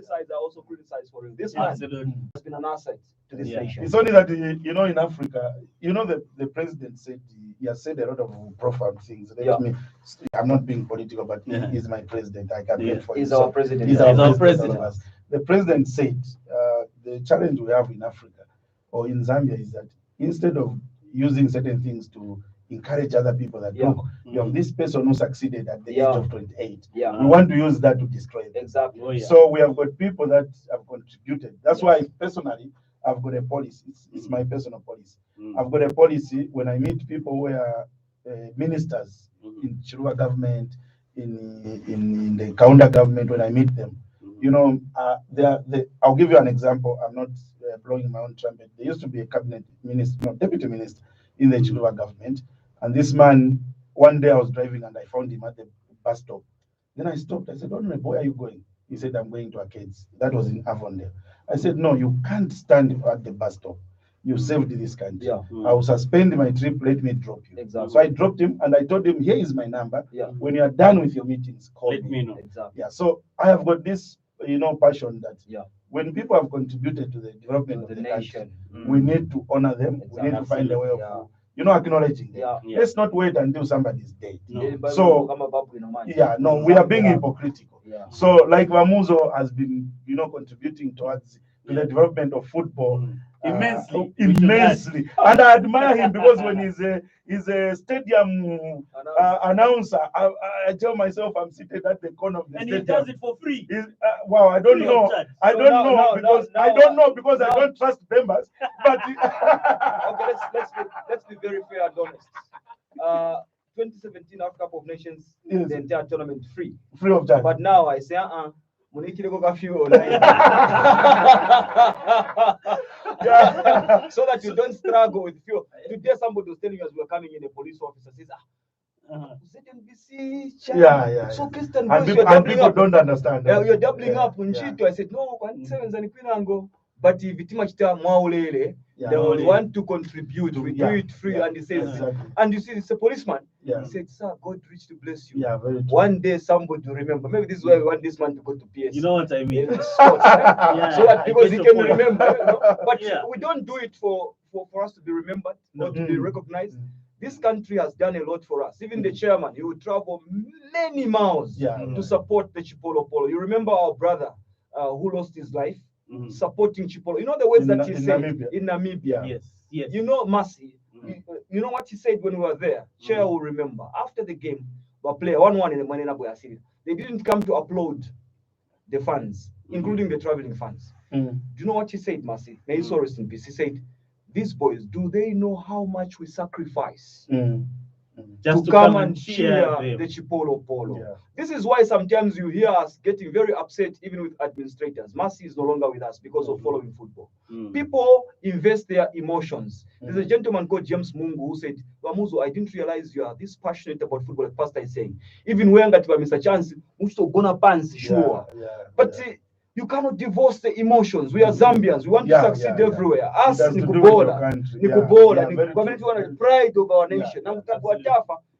criticize, I also criticize for him. This man has been an asset to this nation. It's only that, in Africa, the president said, he has said a lot of profound things. I'm not being political, but he is my president. I can wait for him. He's our president. He's our president. The president said, the challenge we have in Africa or in Zambia is that instead of using certain things to encourage other people that look, you have this person who succeeded at the age of 28. We want to use that to destroy them. Exactly. So we have got people that have contributed. That's why personally I've got a policy. It's my personal policy. I've got a policy when I meet people who are ministers in Chiluba government, in the counter government. When I meet them, I'll give you an example. I'm not blowing my own trumpet. There used to be a cabinet minister, no, deputy minister in the Chiluba government. And this man, one day I was driving and I found him at the bus stop. Then I stopped. I said, "Oh, where are you going?" He said, "I'm going to Arcades." That was in Avondale. I said, "No, you can't stand at the bus stop. You saved this country. I will suspend my trip. Let me drop you." Exactly. So I dropped him and I told him, "Here is my number. When you are done with your meetings, call me know." Exactly. So I have got this, passion that when people have contributed to the development of the nation, we need to honor them. We need to find a way of acknowledging them. Let's not wait until somebody's dead. So we are being hypocritical. So like Vamuzo has been, contributing towards the development of football immensely. And I admire him because when he's a stadium announcer, I tell myself I'm seated at the corner of the stadium. And he does it for free. Wow, I don't know. I don't know because I don't trust members. But okay, let's be very fair and honest. 2017 Africa Cup of Nations, the entire tournament free of charge. But now I say, so that you don't struggle with fuel. Today somebody was telling us we were coming in, a police officer says, ZNBC, so Christian boys, and people don't understand. You're doubling up. I said, no, but if it's much time, they will want to contribute. We do it free, and he says, and you see, it's a policeman. He said, "Sir, God rich to bless you." One day somebody will remember. Maybe this is why we want this man to go to PS. You know what I mean? So that because he can remember. But we don't do it for us to be remembered, not to be recognized. This country has done a lot for us. Even the chairman, he would travel many miles to support the Chipolo Polo. You remember our brother who lost his life? Supporting Chipolo. You know the words that he said in Namibia. Yes. You know, Mercy. You know what he said when we were there? Chair will remember. After the game, we play 1-1 in the Manila Boya City. They didn't come to applaud the fans, including the traveling fans. Do you know what he said, Mercy? May his soul rest in peace. He said, "These boys, do they know how much we sacrifice just to come and cheer the Chipolo Polo?" This is why sometimes you hear us getting very upset, even with administrators. Mercy is no longer with us because of following football. People invest their emotions. There's a gentleman called James Mungu who said, "Vamuzo, I didn't realize you are this passionate about football." Like Pastor is saying, even when I Mr. Chance, but you cannot divorce the emotions. We are Zambians. We want to succeed everywhere. Us, Nikubola, community want the pride of our nation.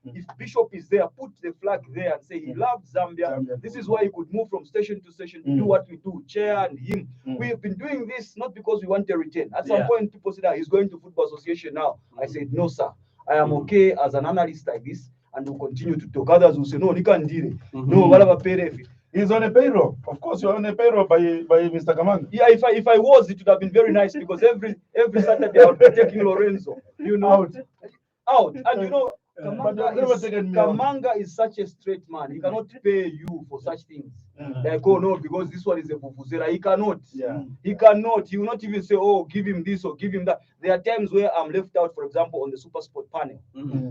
If Bishop is there, put the flag there and say he loves Zambia. This is why he could move from station to station to do what we do, chair and him. We have been doing this not because we want a return. At some point, people said that he's going to Football Association now. I said, no, sir. I am okay as an analyst like this, and will continue to talk. Others will say, no, he can't do it. No, whatever pay. He's on a payroll. Of course, you're on a payroll by Mr. Kamanga. Yeah, if I was, it would have been very nice because every Saturday I would be taking Lorenzo, out. And Kamanga is such a straight man. He cannot pay you for such things. Like, oh no, because this one is a vuvuzela. He cannot. He cannot. He will not even say, oh, give him this or give him that. There are times where I'm left out, for example, on the Super Sport panel.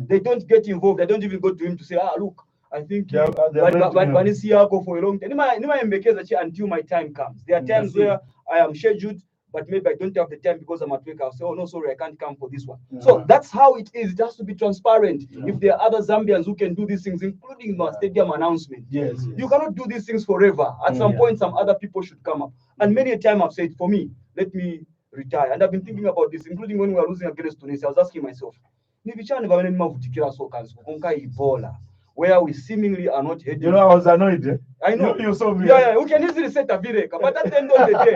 They don't get involved. They don't even go to him to say, look, I think for a long time. Until my time comes. There are times where I am scheduled, but maybe I don't have the time because I'm at work. I'll say, oh no, sorry, I can't come for this one. So that's how it is. It has to be transparent. If there are other Zambians who can do these things, including the stadium announcement, you cannot do these things forever. At some point, some other people should come up. And many a time I've said, for me, let me retire. And I've been thinking about this, including when we were losing against Tunisia. I was asking myself, where we seemingly are not heading. You know, I was annoyed. Eh? I know. You saw me. Yeah, we can easily set a bireka, but at the end of the day,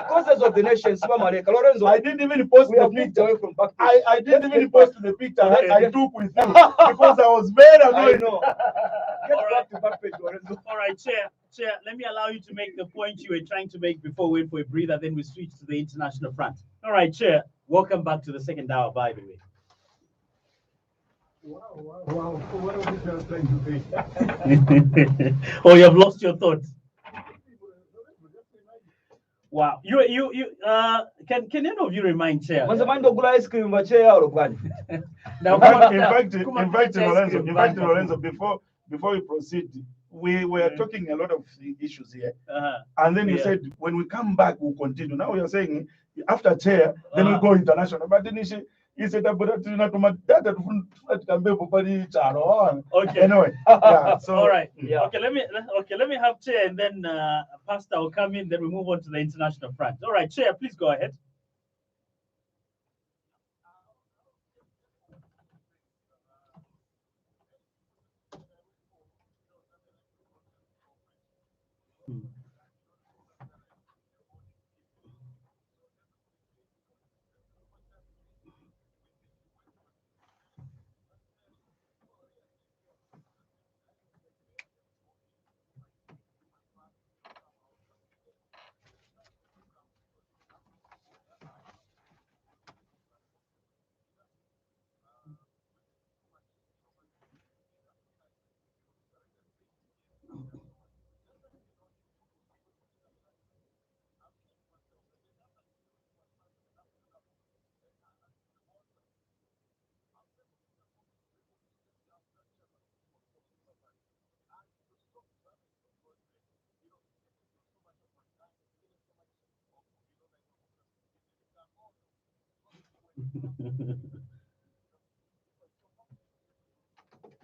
causes of the nation, Lorenzo, I didn't even post we the have moved picture. away from back. I didn't even post the picture I Let's took with you because I was very I annoyed. know. Get back to Backpage, Lorenzo. All right, Chair, let me allow you to make the point you were trying to make before we went for a breather, then we switch to the international front. All right, Chair, welcome back to the second hour, by the way. Wow. So what are we just trying to say? Oh, you have lost your thoughts. Wow. Can any of you remind Chair? Manze mind ogula ice cream ba chair yao kwani. Now, In fact, Lorenzo, before we proceed, we were talking a lot of issues here. And then you said, when we come back, we'll continue. Now you're saying, after chair, then we go international. But then he said, okay. Anyway, yeah, so, all right. Yeah. Okay, let me have Chair, and then Pastor will come in, then we move on to the international front. All right, Chair, please go ahead.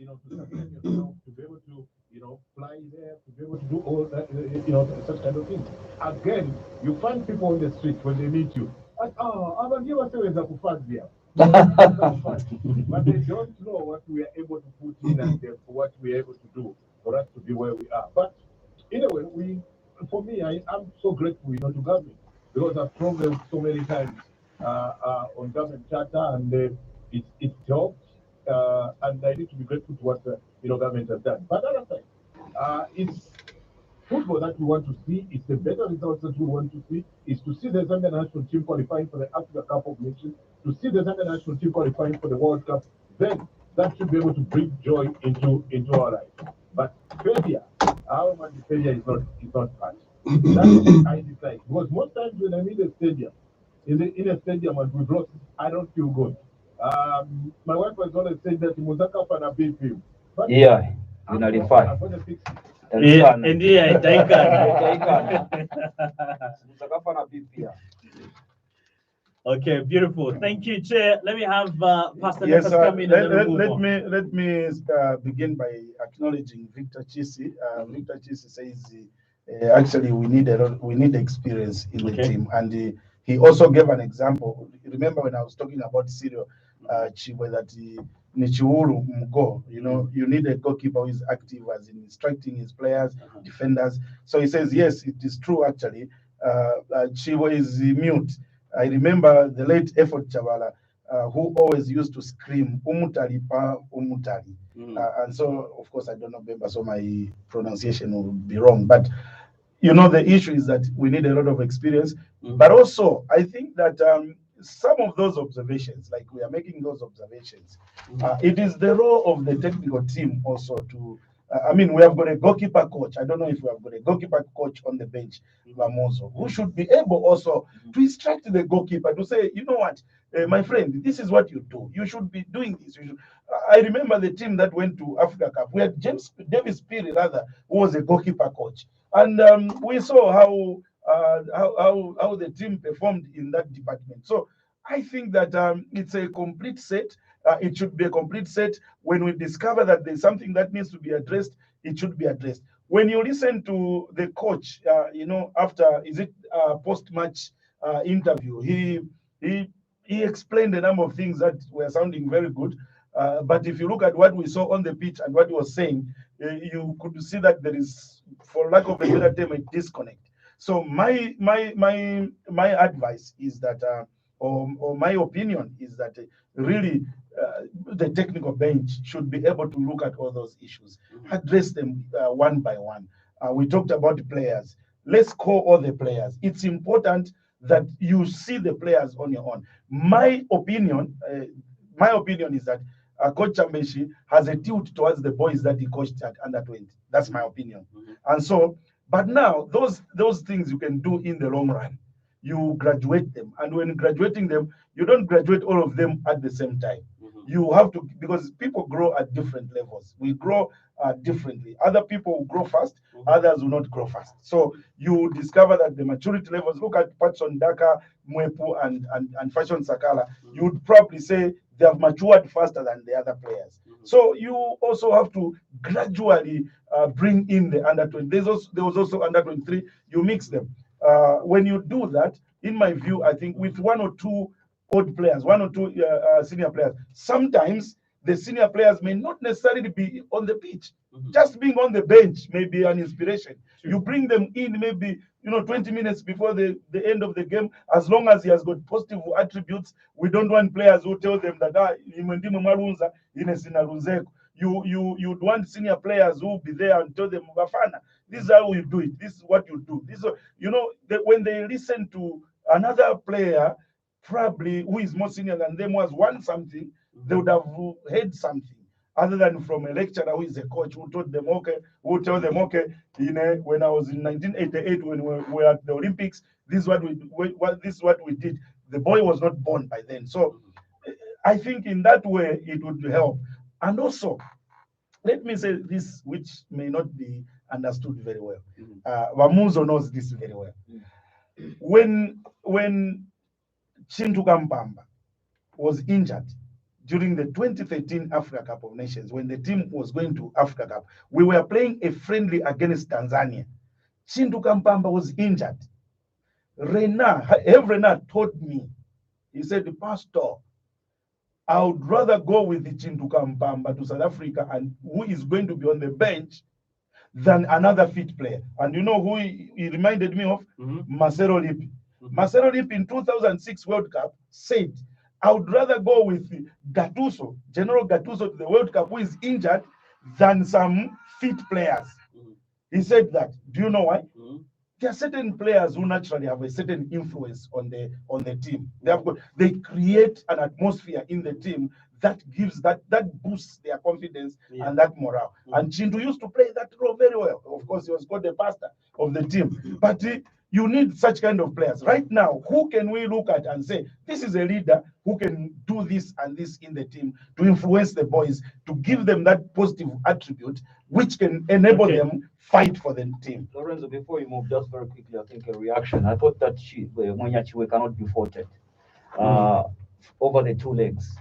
To be able to, fly there, to be able to do all that, such kind of things. Again, you find people on the street when they meet you. Like, I'm here as a kufazia. But they don't know what we are able to put in and what we are able to do for us to be where we are. But anyway, for me, I'm so grateful, to government, because I've traveled so many times on government charter, and it helped. And I need to be grateful to what government has done. But other side, it's football that we want to see. It's the better results that we want to see. Is to see the Zambia national team qualifying for the Africa Cup of Nations, to see the Zambia national team qualifying for the World Cup. Then that should be able to bring joy into our life. But failure, our man, failure is not bad. That's I dislike, because most times when I'm in the stadium, in a stadium and we've lost, I don't feel good. My wife was always saying that Muzaka fan a big film. Yeah, I'm going to fix it. Yeah, and yeah, Okay, beautiful. Thank you, Chair. Let me have Pastor yes, Nefas come in and then we'll move on. let me begin by acknowledging Victor Chisi. Victor Chisi says actually we need experience in the team, and he also gave an example. Remember when I was talking about Cyril Chibwe, that Nichiuru Mgo, you need a goalkeeper who is active as in instructing his players, defenders. So he says, yes, it is true actually. Chibwe is mute. I remember the late Effort Chavala, who always used to scream, Umutari pa Umutari. And so, of course, I don't know Bemba, so my pronunciation will be wrong. But, the issue is that we need a lot of experience. But also, I think that some of those observations, like we are making those observations, it is the role of the technical team also to, we have got a goalkeeper coach. I don't know if we have got a goalkeeper coach on the bench, Lamoso, who should be able also to instruct the goalkeeper to say, you know what, my friend, this is what you do. You should be doing this. I remember the team that went to Africa Cup. We had Davis Piri, rather, who was a goalkeeper coach. And we saw how the team performed in that department. So I think that it's a complete set. It should be a complete set. When we discover that there's something that needs to be addressed, it should be addressed. When you listen to the coach, after post-match interview, he explained a number of things that were sounding very good. But if you look at what we saw on the pitch and what he was saying, you could see that there is, for lack of a better term, a disconnect. So my advice is that, or my opinion is that, really, the technical bench should be able to look at all those issues, address them one by one. We talked about the players. Let's call all the players. It's important that you see the players on your own. My opinion is that Coach Chambeshi has a tilt towards the boys that he coached at under 20. That's my opinion. And so, but now those things you can do in the long run. You graduate them, and when graduating them, you don't graduate all of them at the same time. You have to, because people grow at different levels. We grow differently. Other people will grow fast, others will not grow fast. So you discover that the maturity levels, look at Patson Daka, Mwepu, and Fashion Sakala, you would probably say they have matured faster than the other players. So you also have to gradually bring in the under 20. There was also under 23. You mix them. When you do that, in my view, I think with one or two old players, one or two senior players, sometimes the senior players may not necessarily be on the pitch. Just being on the bench may be an inspiration. You bring them in maybe 20 minutes before the end of the game, as long as he has got positive attributes. We don't want players who tell them that you'd want senior players who will be there and tell them, Bafana, this is how you do it. This is what you do. This is, when they listen to another player, probably who is more senior than them, who has won something, they would have heard something other than from a lecturer who is a coach who taught them, who tell them, when I was in 1988 when we were at the Olympics, this is what we did. The boy was not born by then. So I think in that way it would help. And also, let me say this, which may not be understood very well. Wamuzo knows this very well. When Chintu Kampamba was injured during the 2013 Africa Cup of Nations, when the team was going to Africa Cup, we were playing a friendly against Tanzania. Chintu Kampamba was injured. Rena told me, he said, Pastor, I would rather go with the Chintu Kampamba to South Africa, and who is going to be on the bench, than another fit player. And you know who he reminded me of? Marcelo Lippi. Marcelo Lippi in 2006 World Cup said, I would rather go with Gattuso, General Gattuso, to the World Cup, who is injured, than some fit players. He said that. Do you know why? There are certain players who naturally have a certain influence on the team. They create an atmosphere in the team that gives that boosts their confidence and that morale. And Chintu used to play that role very well. Of course, he was called the pastor of the team. But you need such kind of players. Right now, who can we look at and say, this is a leader who can do this and this in the team to influence the boys, to give them that positive attribute, which can enable them fight for the team. Lorenzo, before you move, just very quickly, I think a reaction. I thought that Mwenyachiwe cannot be faulted over the two legs.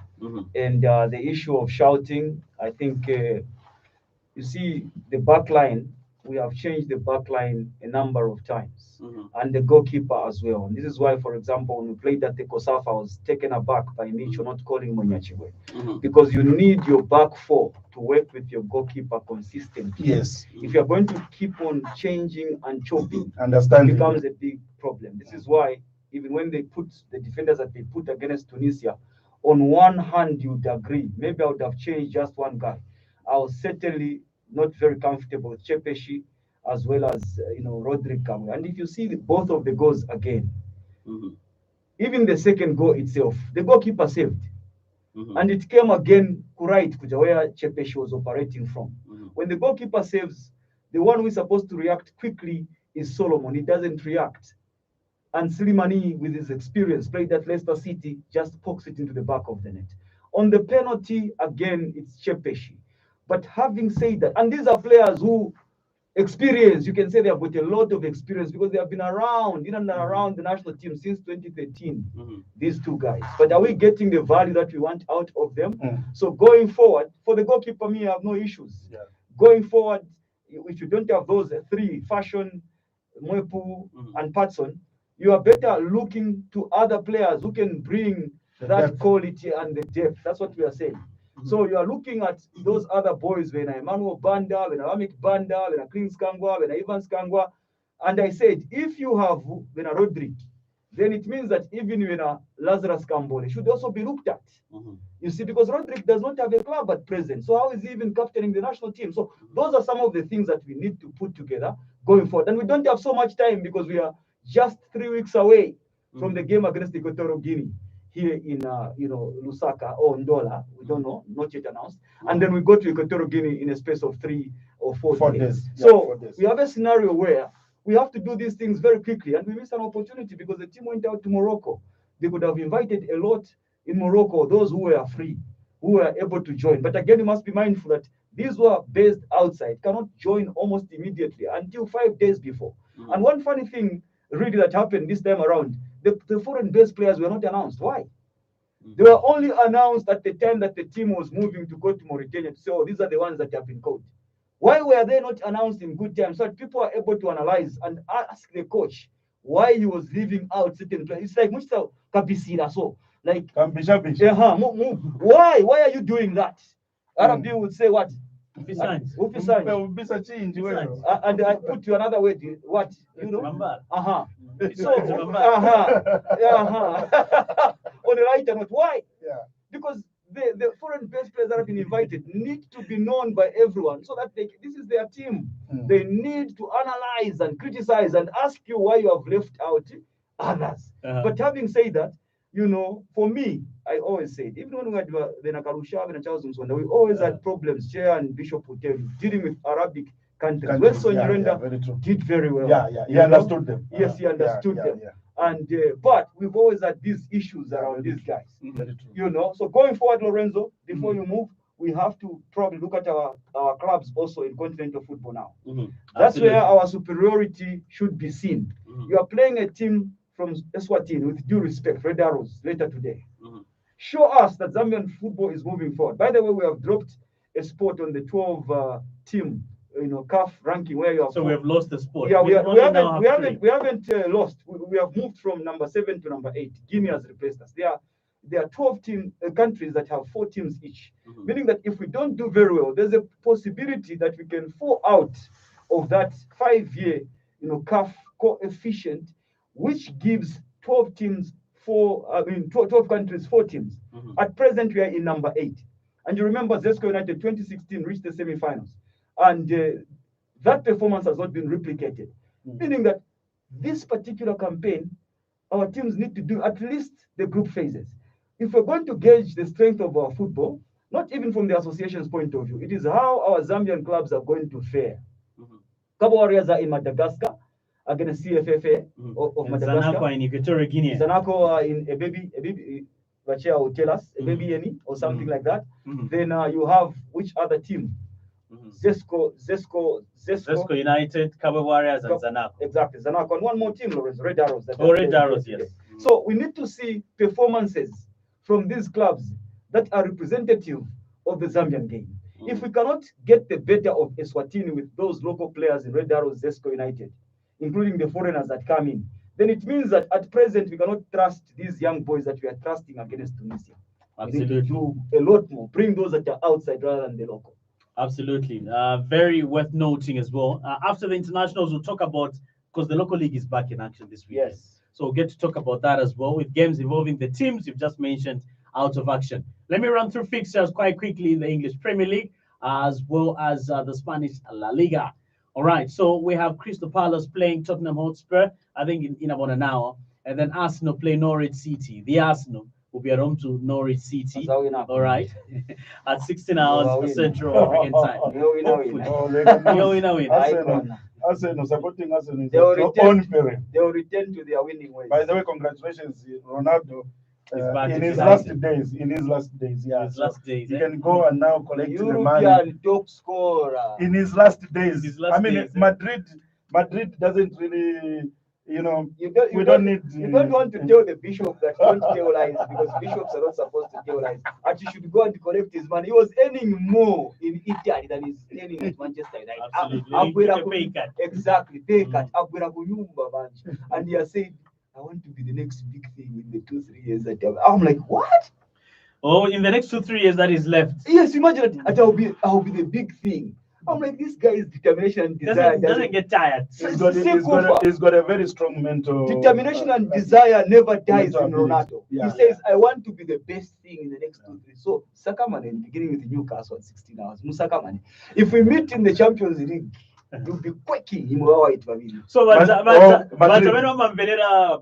And the issue of shouting, I think, you see, the back line, we have changed the back line a number of times, and the goalkeeper as well. And this is why, for example, when we played at the Kosafa, I was taken aback by Micho not calling Mwenyachiwe, because you need your back four to work with your goalkeeper consistently. Yes. If you're going to keep on changing and chopping, Understand, it becomes a big problem. This is why, even when they put the defenders that they put against Tunisia, on one hand, you'd agree, maybe I would have changed just one guy. I was certainly not very comfortable with Chepeshi as well as Rodrigue Kamwe. And if you see both of the goals again, even the second goal itself, the goalkeeper saved. And it came again right where Chepeshi was operating from. When the goalkeeper saves, the one who is supposed to react quickly is Solomon. He doesn't react. And Slimani, with his experience, played at Leicester City, just pokes it into the back of the net. On the penalty, again, it's Chepeshi. But having said that, and these are players who experience, you can say they have got a lot of experience because they have been around, in and around the national team since 2013, these two guys. But are we getting the value that we want out of them? So going forward, for the goalkeeper, me, I have no issues. Going forward, if you don't have those three, Fashion, Mwepu, and Patson, you are better looking to other players who can bring that quality and the depth. That's what we are saying. So you are looking at those other boys, when Emmanuel Banda, when Alamik Banda, when Clean Skangwa, when Ivan Skangwa. And I said, if you have when Rodrick, then it means that even when Lazarus Kambole should also be looked at. You see, because Rodrick does not have a club at present. So how is he even captaining the national team? So those are some of the things that we need to put together going forward. And we don't have so much time because we are just 3 weeks away from the game against Equatorial Guinea here in Lusaka or Ndola. We don't know, not yet announced. And then we go to Equatorial Guinea in a space of 3 or 4 days. So 4 days. We have a scenario where we have to do these things very quickly, and we miss an opportunity because the team went out to Morocco. They could have invited a lot in Morocco, those who were free, who were able to join. But again, you must be mindful that these who are based outside cannot join almost immediately until 5 days before. And one funny thing really that happened this time around, the foreign-based players were not announced. Why? They were only announced at the time that the team was moving to go to Mauritania to say, oh, these are the ones that have been called. Why were they not announced in good time so that people are able to analyze and ask the coach why he was leaving out certain players? It's like Mr. Kabisira, so like why are you doing that? Arab would say what? And I put you another way, what? You know? So on the right note, why? Yeah. Because the foreign-based players that have been invited need to be known by everyone so that this is their team. They need to analyze and criticize and ask you why you have left out others. But having said that, you know, for me, I always said, even when we had the Nakarusha and Charles Msonda, we always had problems, Chair and Bishop would tell you, dealing with Arabic countries. Weston Urenda did very well. He understood them. Yes, he understood them. And but we've always had these issues around these guys. You know, so going forward, Lorenzo, before you move, we have to probably look at our clubs also in continental football now. That's where our superiority should be seen. You are playing a team from Eswatini, with due respect, Red Arrows, later today. Show us that Zambian football is moving forward. By the way, we have dropped a spot on the 12 team, CAF ranking where you are. So we have lost the spot. Yeah, we haven't lost. We have moved from number 7 to number 8. Guinea has replaced us. There are 12 countries that have 4 teams each, meaning that if we don't do very well, there's a possibility that we can fall out of that 5-year, CAF coefficient, which gives 12 teams 12 countries 4 teams. At present, we are in number 8. And you remember Zesco United 2016 reached the semi-finals. And that performance has not been replicated. Meaning that this particular campaign, our teams need to do at least the group phases. If we're going to gauge the strength of our football, not even from the association's point of view, it is how our Zambian clubs are going to fare. Cabo Warriors are in Madagascar against CFFA of Madagascar. Zanaco in Equatorial Guinea. Zanaco in a baby, Bachia will tell us, a baby any or something like that. Then you have which other team? Zesco United, Cabo Warriors, and Zanaco. Exactly, Zanaco. And one more team, Lorenzo, Red Arrows. Red Arrows, yes. So we need to see performances from these clubs that are representative of the Zambian game. If we cannot get the better of Eswatini with those local players in Red Arrows, Zesco United, including the foreigners that come in, then it means that at present we cannot trust these young boys that we are trusting against Tunisia. Absolutely. We need to do a lot more. Bring those that are outside rather than the local. Absolutely. Very worth noting as well. After the internationals, we'll talk about, because the local league is back in action this week. Yes. So we'll get to talk about that as well, with games involving the teams you've just mentioned out of action. Let me run through fixtures quite quickly in the English Premier League, as well as the Spanish La Liga. All right, so we have Crystal Palace playing Tottenham Hotspur, I think in about an hour, and then Arsenal play Norwich City. The Arsenal will be at home to Norwich City. All right, at 16 hours Central African time. Arsenal supporting Arsenal is They will return to their winning ways. By the way, congratulations, Ronaldo. In his last days, yeah. His last days, he can go and now collect the money. European top scorer. In his last days. Madrid doesn't really, we don't need. You don't want to tell the bishop that don't tell lies, because bishops are not supposed to tell lies. And you should go and collect his money. He was earning more in Italy than he's earning at Manchester United. Absolutely. Exactly, pay cut. And he has said, I want to be the next big thing in the 2-3 years that I'm like, what? Oh, in the next 2-3 years that is left. Yes, imagine that I'll be the big thing. I'm like, this guy's determination and desire Doesn't get tired. He's got a very strong mental determination and desire never dies in ability. Ronaldo. Yeah, He says, I want to be the best thing in the next 2-3. So Sakamane, beginning with Newcastle at 16 hours, Musakamane. If we meet in the Champions League, you'll be quaking him. So Madrid-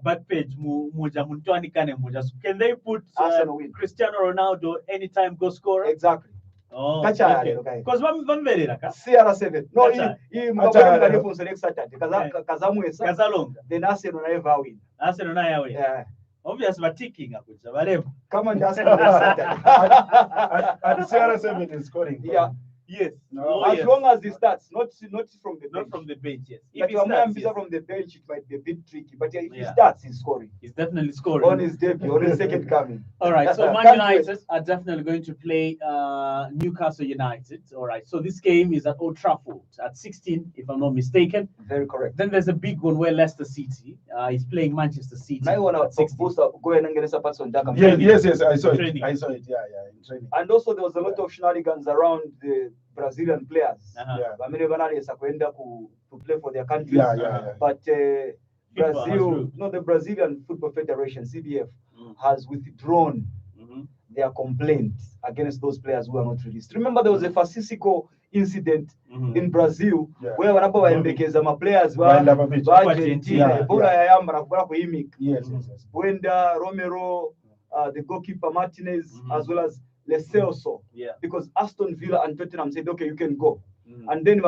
Backpage muja muntwani kane muja. So can they put Arsenal win. Cristiano Ronaldo anytime goal scorer? Exactly. Oh, Kacha okay. okay. Because Vamverera ka CR7. No, Kacha. he Kacha. for next Saturday. Kazamwesa. Kazalonga. Then Arsenal never win. Arsenal na yawe. Yeah. Obviously ticking akuja baremo. Come on, Arsenal next Saturday. and CR7 is scoring. Yeah. Yes. No. Oh, As yes. long as he starts, not from the bench. Not from the bench, yes. If But he when starts, I'm yes, from the bench, it might be a bit tricky. But if he Yeah. starts, he's scoring. he's definitely scoring. On his debut, on his second coming. All right, so Man Can't wait. United are definitely going to play Newcastle United. All right, so this game is at Old Trafford at 16, if I'm not mistaken. Very correct. Then there's a big one where Leicester City is playing Manchester City. Now I want at to 16. boost up, go and get some parts on Dakar. Yes, I saw Training. it. I saw it. Yeah, in training. And also there was a lot of shenanigans around the Brazilian players. Uh-huh. Yeah. Bamene banalesa kuenda to play for their countries. Yeah. But FIFA has Brazil, ruled. no, the Brazilian Football Federation, CBF, Mm. has withdrawn Mhm. their complaint against those players who are not released. Remember, there was a fascistical incident Mhm. in Brazil Yeah. where wanapo waembekeza ma players Waenda wa papicha. wa Argentina Yeah, ebola yayamba nakubala kuimika Yes. Buenda, Romero, the goalkeeper Martinez, Mhm. as well as Lecelso, Yeah. because Aston Villa and Tottenham said, okay, you can go. Mhm. And then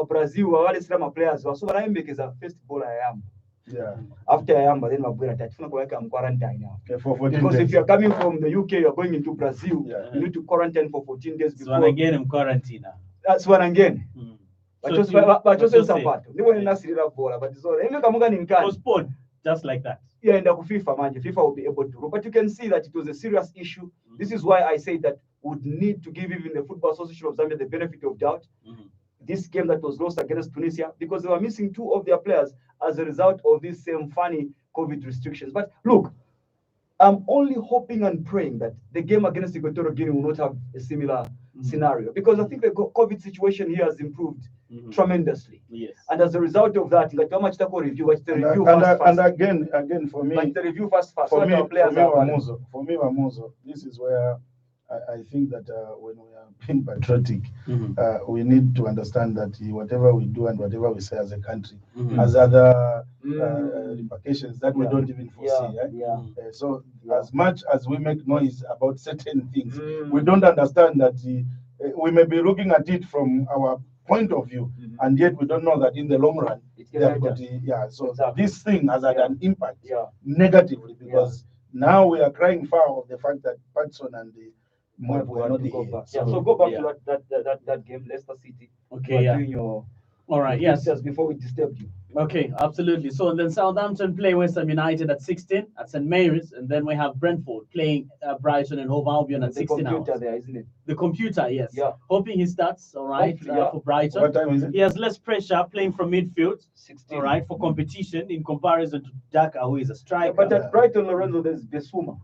Brazil, wale sila players, so wanaembekeza first ball yayamba. Yeah. After yayamba, then mabwera tatifuna kuweka quarantine now. Okay, for 14 Because days. if you're coming from the UK, you're going into Brazil, Yeah. you need to quarantine for 14 days So before. when again in quarantine now. That's one again. Mm. Bachose Bachose. sapato. Niwe ninasirira bola, but it's all. Ime kamuga ni nkani. Postpone just like that. Yeah, and FIFA manje, FIFA will be able to. But you can see that it was a serious issue. This is why I say that we would need to give even the Football Association of Zambia the benefit of doubt. Mhm. This game that was lost against Tunisia, because they were missing two of their players as a result of these same funny COVID restrictions. But look, I'm only hoping and praying that the game against Equatorial Guinea will not have a similar scenario, because I think the COVID situation here has improved Mhm. tremendously. Yes. And as a result of that, like how much taco review, what's the And, review and, fast, and fast. again, for me, Like the review fast. for So me, that our players are available. Wamuzo, this is where I think that when we are being patriotic, Mhm. we need to understand that whatever we do and whatever we say as a country Mhm. has other Mm. repercussions that we Yeah. don't even foresee. Yeah. So Yeah. as much as we make noise about certain things, Mm. we don't understand that we may be looking at it from our point of view, Mhm. and yet we don't know that in the long run, It they can have got matter. so Exactly. this thing has had Yeah. an impact Yeah. negatively, because now we are crying foul of the fact that Patson and the Moab We were have not to go here. back. Yeah, so go back Yeah. to that game, Leicester City. Okay, You are yeah. doing your All right, yes. pictures before we disturb you. Okay, absolutely. So and then Southampton play West Ham United at 16 at St Mary's, and then we have Brentford playing Brighton and Hove Albion at The 16 computer hours. there, isn't it? The computer, yes. Yeah. Hoping he starts, all right, Hopefully, yeah. for Brighton. What time is it? He has less pressure playing from midfield, 16. all right, for competition in comparison to Daka, who is a Yeah, striker. but at Brighton, Lorenzo, there's Besuma.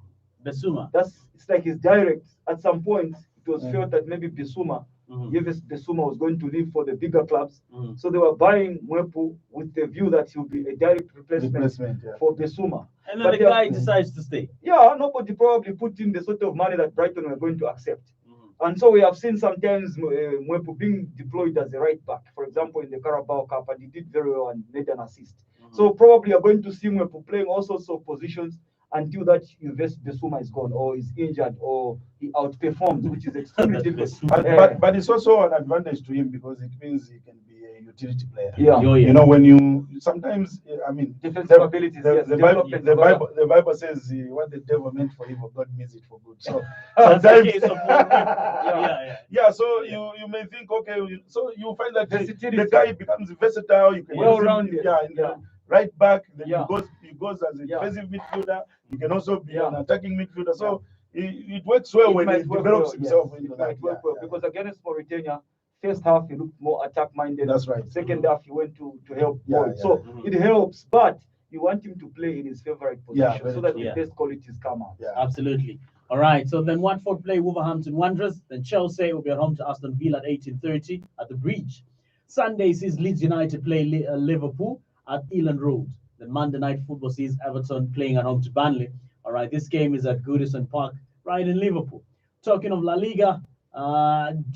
Besuma. It's like he's direct. At some point, it was Mm. felt that maybe Besuma, Mhm. Yves Besuma was going to leave for the bigger clubs. Mhm. So they were buying Mwepu with the view that he'll be a direct replacement Yeah. for Besuma. And then But the they guy are- decides to stay. Yeah, nobody probably put in the sort of money that Brighton were going to accept. Mhm. And so we have seen sometimes Mwepu being deployed as a right back, for example, in the Carabao Cup, and he did very well and made an assist. So probably you're going to see Mwepu playing all sorts of positions until that Yves Besuma is gone, or is injured, or he outperforms, which is extremely difficult. But it's also an advantage to him, because it means he can be a utility player. Yeah. Oh, yeah. You know, when you sometimes, I mean, Defensive abilities, yes, the Bible, development, the Bible says what the devil meant for evil, God means it for good. So That's the sometimes, case of yeah. yeah. So you may think, okay, so you find that Versatility. the guy becomes versatile. You can use him, Well-rounded. yeah, in the right back. Then Yeah. he goes as a Yeah. defensive midfielder. He can also be Yeah. an attacking midfielder. So it works well It when he might work develops well, himself yes. into It that. might work well, Yeah. because against Mauritania, first half he looked more attack minded. That's right. Second half he went to help Yeah, Boyd. yeah. So Mhm. it helps, but you want him to play in his favorite Yeah, position very so that true. the Yeah. best qualities come out. Yeah. Absolutely. All right, so then Watford play Wolverhampton Wanderers. Then Chelsea will be at home to Aston Villa at 18:30 at the Bridge. Sunday sees Leeds United play Liverpool at Eland Road. Then Monday Night Football sees Everton playing at home to Burnley. All right, this game is at Goodison Park, right in Liverpool. Talking of La Liga,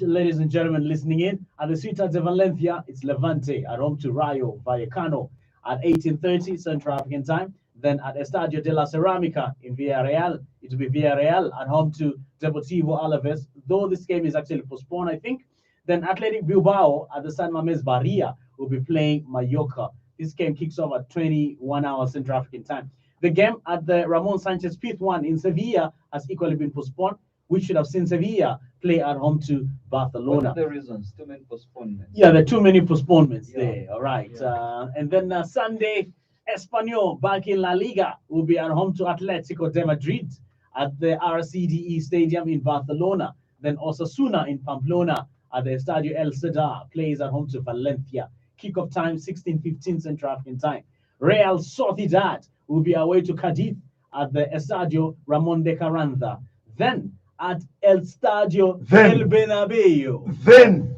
ladies and gentlemen listening in, at the Ciutat de Valencia, it's Levante at home to Rayo Vallecano at 18:30 Central African time. Then at Estadio de la Ceramica in Villarreal, it will be Villarreal at home to Deportivo Alaves, though this game is actually postponed, I think. Then Athletic Bilbao at the San Mamés Barria will be playing Mallorca. This game kicks off at 21 hours Central African time. The game at the Ramon Sanchez fifth one in Sevilla has equally been postponed. We should have seen Sevilla play at home to Barcelona. What are the reasons? Too many postponements. Yeah, there are too many postponements Yeah. there. All right. Yeah. And then Sunday, Espanyol back in La Liga will be at home to Atletico de Madrid at the RCDE Stadium in Barcelona. Then Osasuna in Pamplona at the Estadio El Sadar plays at home to Valencia. Kickoff time 16:15 Central African time. Real Sociedad will be away to Cadiz at the Estadio Ramon de Carranza. Then at El Stadio Then. El Bernabeu. Then,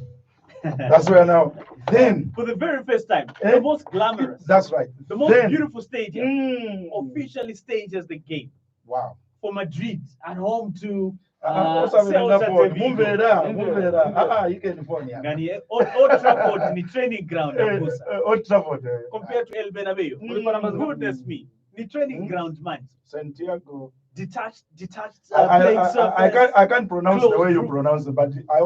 that's where now. Then, For the very first time, Eh? the most glamorous, that's right. the most Then. beautiful stadium Mm. officially stages the game Wow. for Madrid at home to Also, I'm in Celta Napoli. de Vigo. Mumvera. You can phone here. Ngani, Old Trafford ni training ground ya Musa. Old Trafford. Compared to El Bernabeu. Goodness me, the training ground man. Santiago. Detached I, playing surface. I can't pronounce the way you Close. pronounce it, but I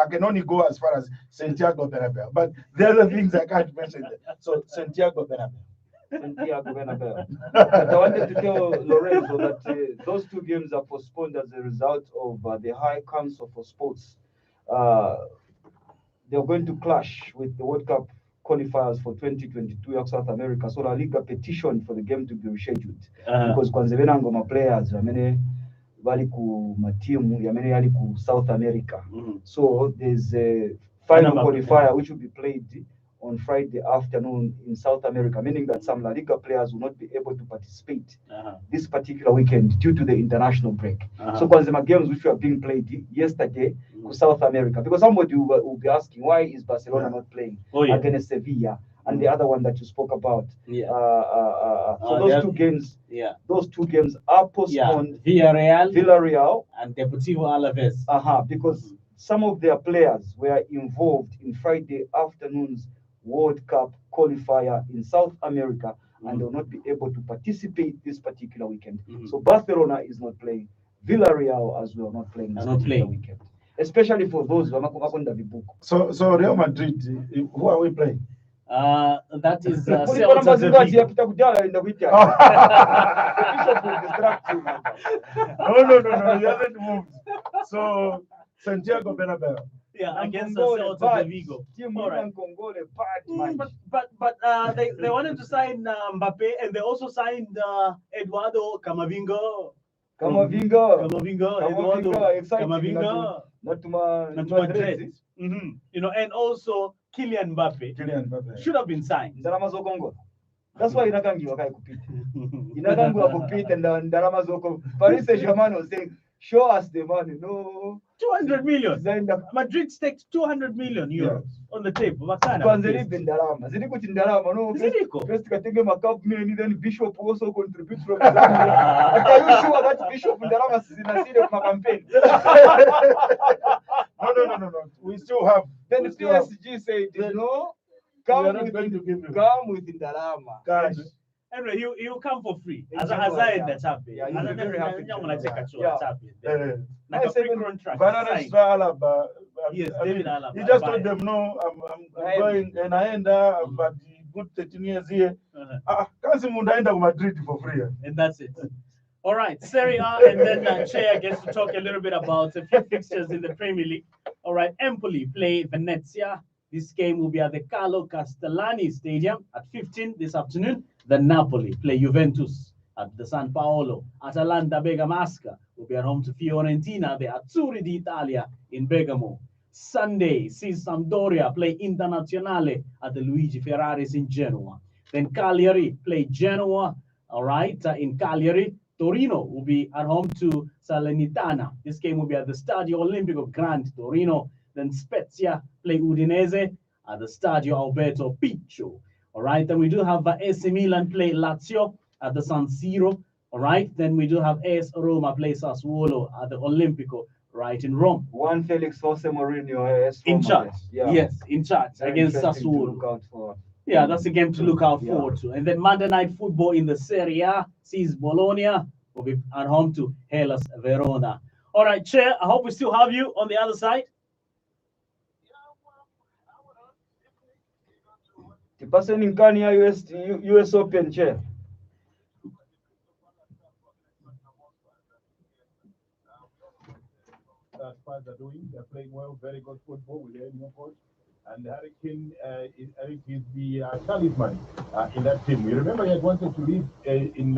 can only go as far as Santiago Bernabeu. But the other things I can't mention. So Santiago Bernabeu. Santiago Bernabeu. But I wanted to tell Lorenzo that those two games are postponed as a result of the High Council for Sports. They're going to clash with the World Cup qualifiers for 2022 of South America. So La Liga petitioned for the game to be rescheduled because kwanza venango players yamene bali ku matimu yamene yali ku South America. So there's a final qualifier which will be played on Friday afternoon in South America, meaning that some La Liga players will not be able to participate this particular weekend due to the international break. So Kwanzema games which were being played yesterday to South America, because somebody will be asking, why is Barcelona not playing against Sevilla and the other one that you spoke about? So those two games are postponed. Villarreal and Deportivo Alaves. Because some of their players were involved in Friday afternoon's World Cup qualifier in South America, and they will not be able to participate this particular weekend. So Barcelona is not playing. Villarreal as well not playing this particular weekend. Especially for those who are not going to be booked. So Real Madrid, who are we playing? That is Celta de Vigo. No, you haven't moved. So Santiago Bernabeu. Yeah, against Celta de Vigo. All right. But they wanted to sign Mbappe, and they also signed Eduardo Camavinga. Eduardo exactly. Camavinga. Not to Madrid. You know, and also Kylian Mbappe should have been signed. Ndalama zokongo. That's why inakangiwa kai kupita. Inakangiwa kupita ndalama zoko. Paris Saint-Germain was saying, show us the money. No. 200 million. Madrid staked 200 million euros on the table. Kwanza libe ndalama. Zili kuti ndalama. No. Ziliko. First katenge makap million, then Bishop also contributes from Zambia. But are you sure that Bishop ndalama zinasile kwa campaign? No. We still have. Then the PSG said, no, come with ndalama. Anyway, he'll come for free. As I in the tap. Yeah, he'll be very happy. Like a free contract. Yes, David Alaba. You just told them, no, I'm going and I end up, but good 13 years here. Kazi mundaenda to Madrid for free. And that's it. All right, Serie A, and then Chea gets to talk a little bit about a few fixtures in the Premier League. All right, Empoli play Venezia. This game will be at the Carlo Castellani Stadium at 15 this afternoon. Then Napoli play Juventus at the San Paolo. Atalanta Bergamasca will be at home to Fiorentina, the Azzurri d'Italia in Bergamo. Sunday sees Sampdoria play Internazionale at the Luigi Ferraris in Genoa. Then Cagliari play Genoa, all right, in Cagliari. Torino will be at home to Salernitana. This game will be at the Stadio Olimpico Grande Torino. Then Spezia play Udinese at the Stadio Alberto Piccio. All right. Then we do have AC Milan play Lazio at the San Siro. All right. Then we do have AS Roma play Sassuolo at the Olimpico, right in Rome. One Felix Jose Mourinho AS In Roma, charge. yeah. Yes, in charge Very against interesting to Sassuolo. look out for. Yeah, that's a game to look out Yeah. forward to. And then Monday Night Football in the Serie A sees Bologna will be at home to Hellas Verona. All right, Chair, I hope we still have you on the other side. The person in Kenya US Open chair. Spurs are doing. They're playing well, very good football with their new coach. And Harry Kane is the talisman in that team. You remember he had wanted to leave in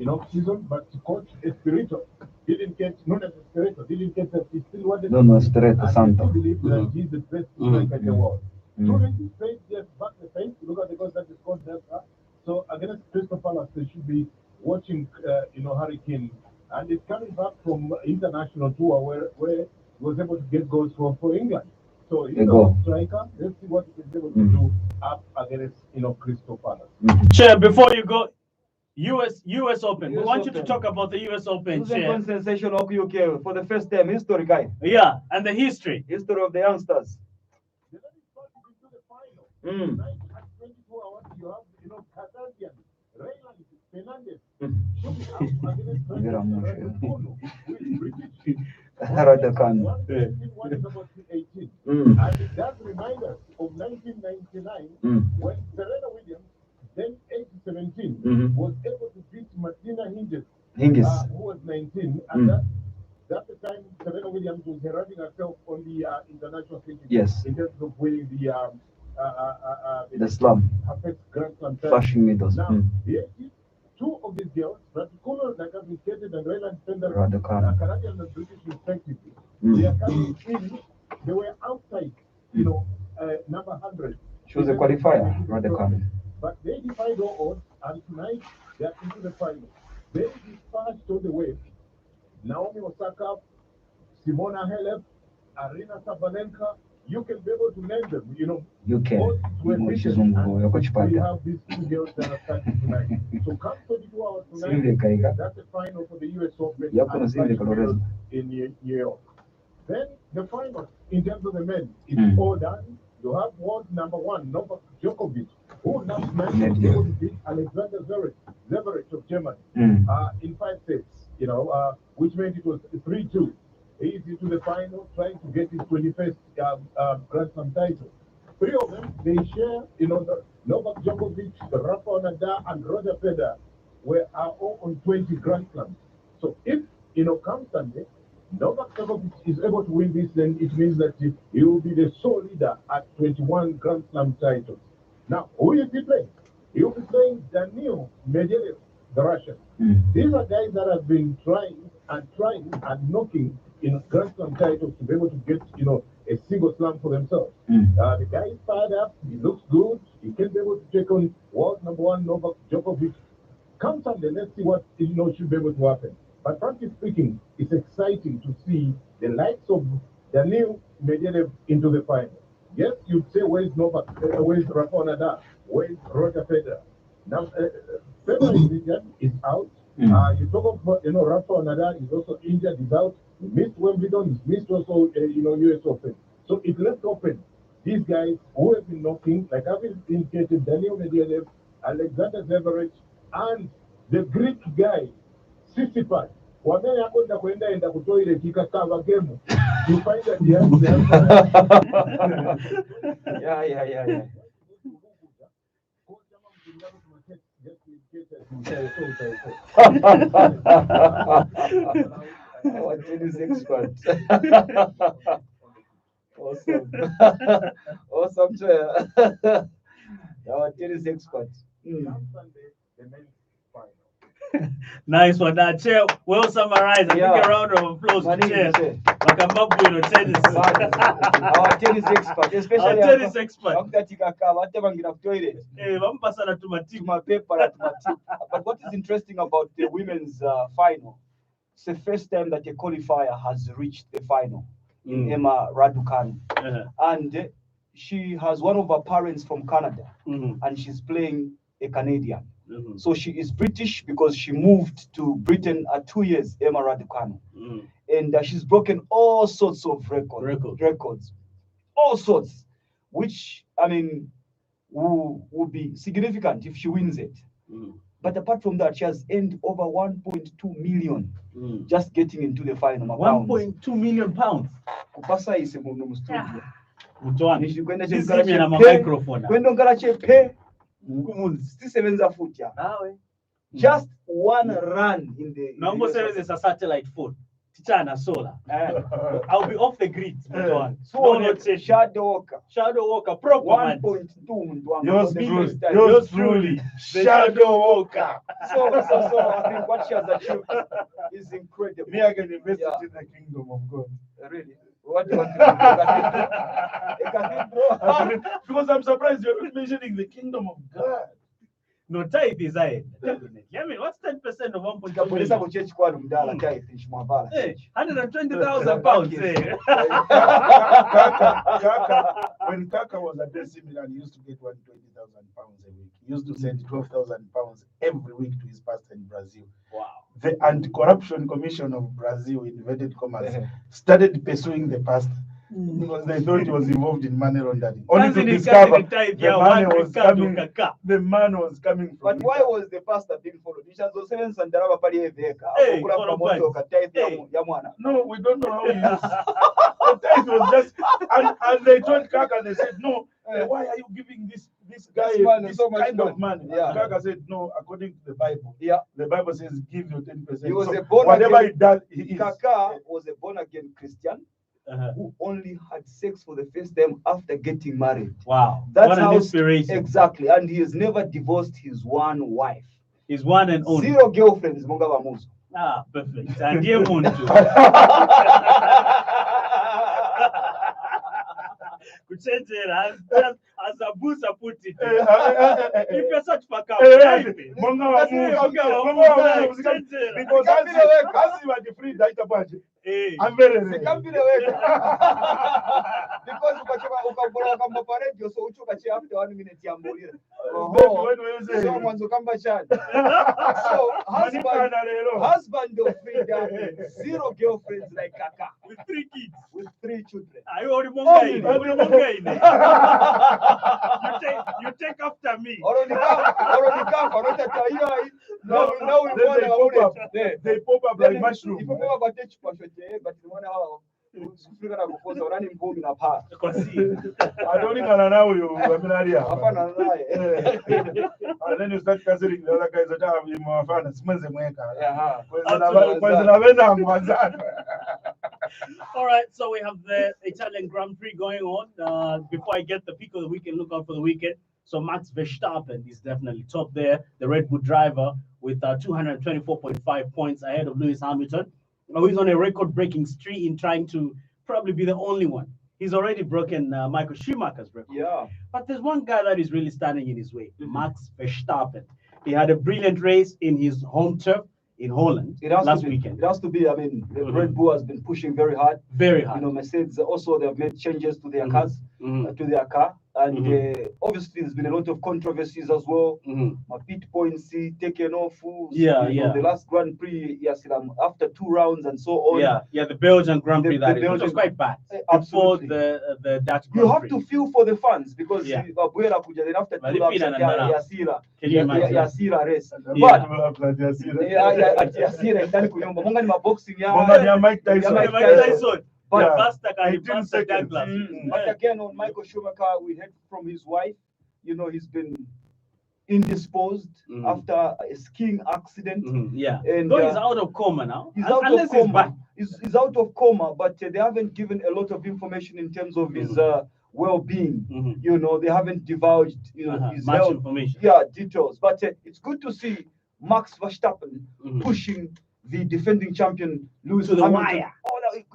off-season, but coach Espirito didn't get, not as Espirito, didn't get that. He still wanted No, Espirito Santo. He believed that he's the best striker in the world. So then he played just back the fence. Look at the goals that he scored there. So against Crystal Palace, they should be watching, Harry Kane. And he's coming back from international tour where he was able to get goals for England. So he's a striker. Let's see what he can be able to do up against Crystal Palace. Chair, before you go, US Open. We US want you Open. to talk about the US Open, Chair. Sensation of UK for the first time, history guy. Yeah, and the history. History of the youngsters. The ladies got into the final. Mm. Tonight at 22 hours, you have, Kazarian, Rayland, Fernandez. Radakan. One is about 18. And it does remind us of 1999 when Serena Williams, then age 17, was able to beat Martina Hingis, who was 19. And that's the time Serena Williams was heralding herself on the international stage. Yes. In terms of winning The slam. her first Grand Slam title. Flashing medals. Now, two of these girls, Raducanu, like I've indicated, and Rayland Fender, Raducanu. Canadian and British respectively, they are coming in. They were outside, number 100. She was a qualifier, Raducanu. But they defied all odds, and tonight they are into the final. They dispatched all the way Naomi Osaka, Simona Halep, Arina Sabalenka. You can be able to name them, You can. both were beaten, and we Yokochipata. have these two girls that are starting tonight. So come 22 hours tonight, that's the final for the US Open in New York. Then the final, in terms of the men, it's all done. You have world number one, Novak Djokovic, who last night was able to beat Alexander Zverev of Germany in 5 sets, which meant it was 3-2. He's into the final, trying to get his 21st Grand Slam title. 3 of them, they share, Novak Djokovic, Rafael Nadal, and Roger Federer are all on 20 Grand Slams. So if, come Sunday, Novak Djokovic is able to win this, then it means that he will be the sole leader at 21 Grand Slam titles. Now, who is he playing? He will be playing Daniil Medvedev, the Russian. These are guys that have been trying and knocking Grand Slam titles to be able to get, a single slam for themselves. The guy is fired up. He looks good. He can be able to take on world number one Novak Djokovic. Come Sunday, let's see what should be able to happen. But frankly speaking, it's exciting to see the likes of Daniil Medvedev into the final. Yes, you'd say, where's Rafael Nadal? Where's Roger Federer? Now, Federer is injured, is out. You talk about, Rafael Nadal is also injured, is out. He missed Wimbledon, he's missed also, US Open. So it left open these guys who have been knocking, like I've indicated, Daniil Medvedev, Alexander Zverev, and the Greek guy, Tsitsipas. Wamenya kwenda kuenda kutoilet ikakava game. You find that the Yeah. Our tennis expert. Awesome. Awesome, chair. Our tennis expert. Nice one, that Chair. Well summarized. I think a round of applause to Chair. come up with tennis. Our tennis expert, especially Our tennis expert. toilet. Vampasana to my team. But what is interesting about the women's final, it's the first time that a qualifier has reached the final in Emma Raducanu. And she has one of her parents from Canada, and she's playing a Canadian. So she is British because she moved to Britain at 2 years, Emma Raducanu. And she's broken all sorts of records, all sorts, which, I mean, will be significant if she wins it. But apart from that, she has earned over 1.2 million just getting into the final. 1.2 million pounds. Kupasa is a studio. Mutwani. Nishikwenda This chemkala is a chepe, microphone. kwenda ngala chepe, stisebenza futhi ya. Just one run in the. Now, it's a satellite phone. Tichana solar. I'll be off the grid. So let's say Shadow Walker, proper 1.2. Yours truly, Shadow Walker. So I think what she has achieved is incredible. Me, I can invest it in the kingdom of God. Really? What do you want to do? Because I'm surprised you're not mentioning the kingdom of God. No tithe is high. Definitely. I mean, what's 10% of 1.2 million? Hey, 120,000 pounds. When Kaka was at AC Milan, he used to get 120,000 pounds a week. He used to send 12,000 pounds every week to his pastor in Brazil. Wow. The Anti-Corruption Commission of Brazil, inverted commas, started pursuing the pastor because they thought he was involved in money laundering. Only to discover the man was coming from. But why was the pastor being followed? No, we don't know how he used. It was just, and they told Kaka, they said, no, why are you giving this guy this so much kind of money? Yeah. Kaka said, no, according to the Bible. Yeah. The Bible says, give your 10%. He was so a born whatever again, he does, he is. Kaka was a born-again Christian who only had sex for the first time after getting married. Wow. That's what an how inspiration. Exactly. And he has never divorced his one wife. His one and only. 0 girlfriends, Munga Bamuzo. Ah, perfect. And dear Muntu. As a booster put it. If you're such for because as you are the free data budget. I'm very because ukabula kamba paredio so uchuka chi after 1 minute ya mbulira. So mwanzo kamba chani. So husband of freedom, 0 girlfriends like Kaka with 3 kids, with 3 children. Are you you take after me. They pop up like mushroom. Adoningana now you Aminaria. And then you start considering the other guys that have him mafana simenze mweka. All right, so we have the Italian Grand Prix going on. Before I get the pick of the weekend, look out for the weekend. So Max Verstappen is definitely top there, the Red Bull driver with 224.5 points ahead of Lewis Hamilton. Now he's on a record-breaking streak in trying to probably be the only one. He's already broken Michael Schumacher's record. Yeah. But there's one guy that is really standing in his way, Max Verstappen. He had a brilliant race in his home turf in Holland last weekend. It has to be. I mean, the Red Bull has been pushing very hard. Very hard. You know, Mercedes also, they have made changes to their cars, to their car. And obviously, there's been a lot of controversies as well. My pit points taken off. The last Grand Prix, after 2 rounds and so on. Yeah, the Belgian Grand Prix, which was quite bad. Absolutely. Before the Dutch Grand Prix. You have to feel for the fans because after 2 laps, Yasira race. But Mike Tyson. But again, on Michael Schumacher, we heard from his wife, you know, he's been indisposed after a skiing accident. And he's out of coma now. He's out of coma. He's out of coma, but they haven't given a lot of information in terms of his well-being. You know, they haven't divulged, you know, his much health, information. Details. But it's good to see Max Verstappen pushing the defending champion Lewis Hamilton all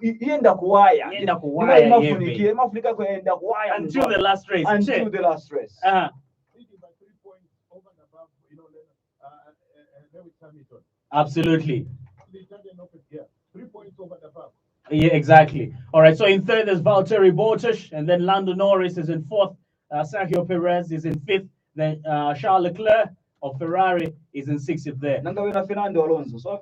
ienda kuwaya. Ienda kuwaya Mafuniki, mafunika kuenda kuwaya until the last race. Until the last race. Leading by 3 points over and above, Lewis Hamilton. Absolutely. The Italian Open, yeah, 3 points over and above. Yeah, exactly. All right, so in third is Valtteri Bottas, and then Lando Norris is in fourth. Sergio Perez is in fifth. Then Charles Leclerc of Ferrari is in sixth there. Fernando Alonso. So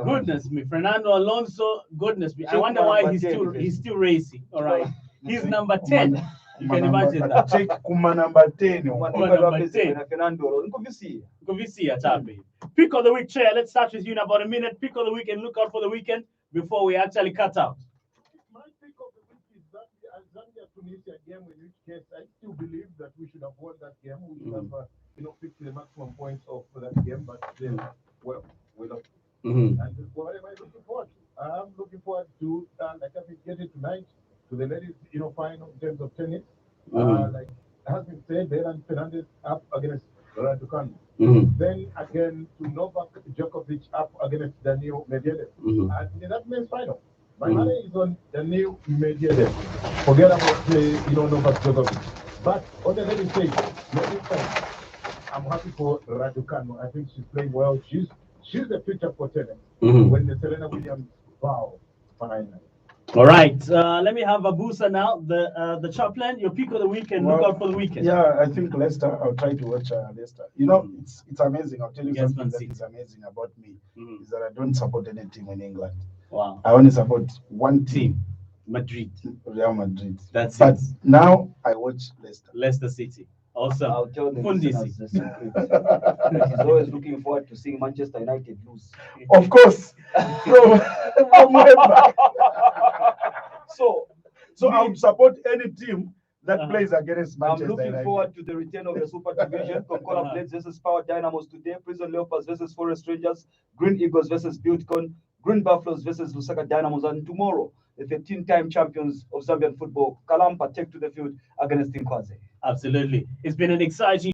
Goodness me, Fernando Alonso. Goodness me. I wonder why he's still racing. All right, he's number 10. You can imagine that. Take Kuma number 10. Number 10. Pick of the week, Chair. Let's start with you in about a minute. Pick of the week and look out for the weekend before we actually cut out. My pick of the week is that Zambia-Tunisia game, in which case I still believe that we should have won that game. We should have, picked the maximum points of that game, but then, well, we lost. And what am I looking forward to? I'm looking forward to, like I've been getting tonight, to the ladies, final in terms of tennis. Like has been said, Beran Fernandez up against Raducanu. Then again to Novak Djokovic up against Daniil Medvedev. And in that men's final, my money is on Daniil Medvedev. Forget about Novak Djokovic. But on the ladies' stage, I'm happy for Raducanu. I think she's playing well. She's the future for tennis. When the Serena Williams bow finally. All right, let me have Abusa now, the chaplain. Your pick of the weekend. Look out for the weekend. Yeah, I think Leicester. I'll try to watch Leicester. It's amazing. I'll tell you something that is amazing about me is that I don't support any team in England. Wow. I only support one team, Madrid. Real Madrid. That's but it. Now I watch Leicester. Leicester City. Awesome. I'll tell the listeners the secret. He's always looking forward to seeing Manchester United lose. Of course. So I would support any team that plays against Manchester United. I'm looking forward to the return of the Super Division. Concordia Blades versus Power Dynamos today. Prison Leopards versus Forest Rangers. Green Eagles versus Buildcon. Green Buffaloes versus Lusaka Dynamos. And tomorrow, the 13-time champions of Zambian football, Kalampa, take to the field against Tinkwaze. Absolutely. It's been an exciting